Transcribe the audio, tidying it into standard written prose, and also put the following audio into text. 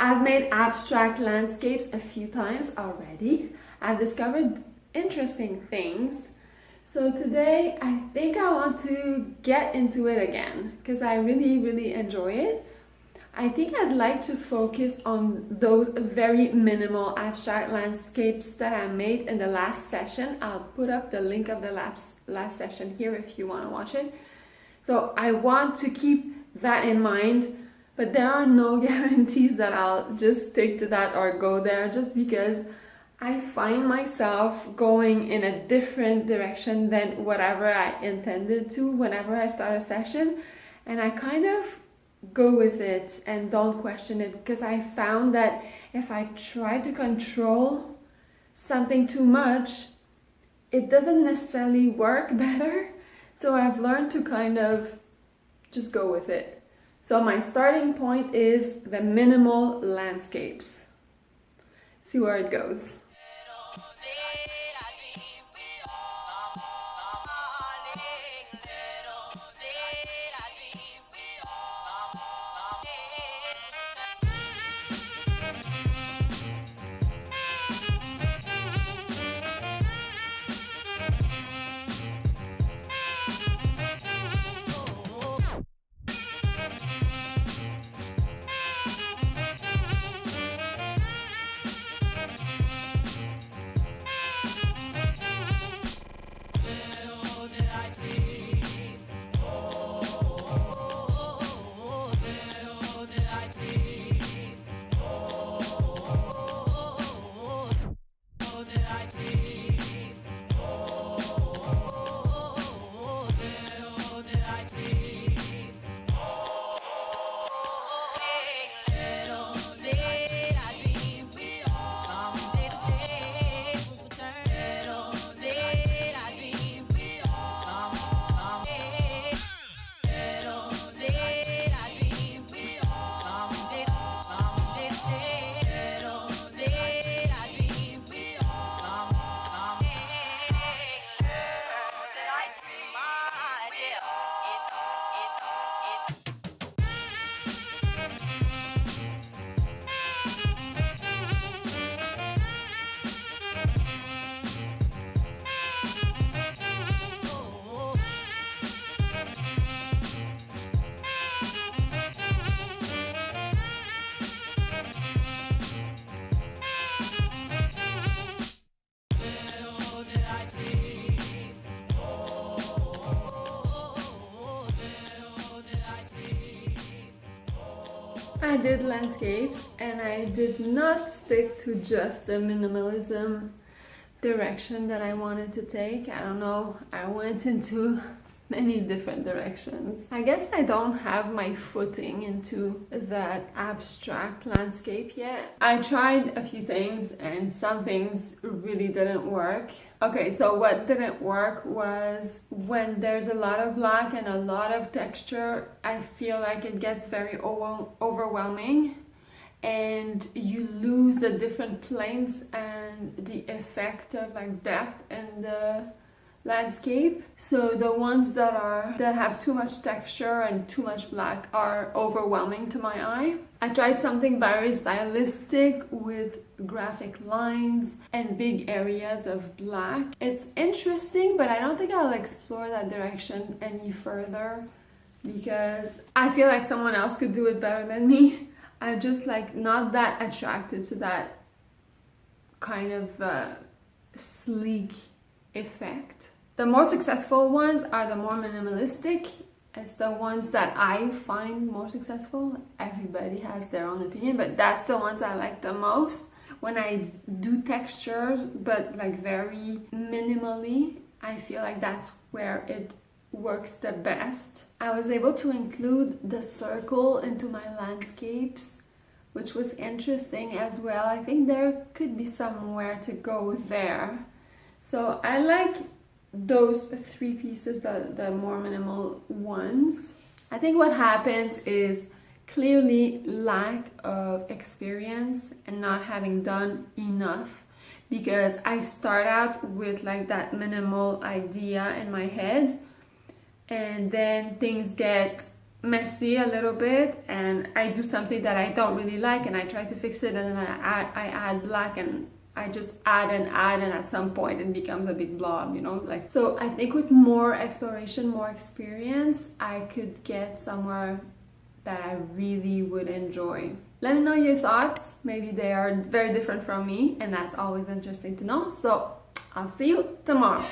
I've made abstract landscapes a few times already. I've discovered interesting things. So today I think I want to get into it again because I really enjoy it. I think I'd like to focus on those very minimal abstract landscapes that I made in the last session. I'll put up the link of the last session here if you want to watch it. So I want to keep that in mind, but there are no guarantees that I'll just stick to that or go there, just because I find myself going in a different direction than whatever I intended to whenever I start a session, and I kind of go with it and don't question it, because I found that if I try to control something too much, it doesn't necessarily work better. So I've learned to kind of just go with it. So my starting point is the minimal landscapes. See where it goes. I did landscapes, and I did not stick to just the minimalism direction that I wanted to take. I don't know, I went into many different directions. I guess I don't have my footing into that abstract landscape yet. I tried a few things and some things really didn't work. Okay, so what didn't work was when there's a lot of black and a lot of texture, I feel like it gets very overwhelming and you lose the different planes and the effect of like depth in the landscape. So the ones that have too much texture and too much black are overwhelming to my eye. I tried something very stylistic with graphic lines and big areas of black. It's interesting, but I don't think I'll explore that direction any further because I feel like someone else could do it better than me. I'm just like not that attracted to that kind of sleek effect. The more successful ones are the more minimalistic. It's the ones that I find more successful. Everybody has their own opinion, but that's the ones I like the most. When I do textures, but like very minimally, I feel like that's where it works the best. I was able to include the circle into my landscapes, which was interesting as well. I think there could be somewhere to go there. So I like those three pieces, the more minimal ones. I think what happens is clearly lack of experience and not having done enough, because I start out with like that minimal idea in my head and then things get messy a little bit and I do something that I don't really like and I try to fix it, and then I add black, and I just add and at some point it becomes a big blob, you know, like. So I think with more exploration, more experience, I could get somewhere that I really would enjoy. Let me know your thoughts. Maybe they are very different from me, and that's always interesting to know. So I'll see you tomorrow.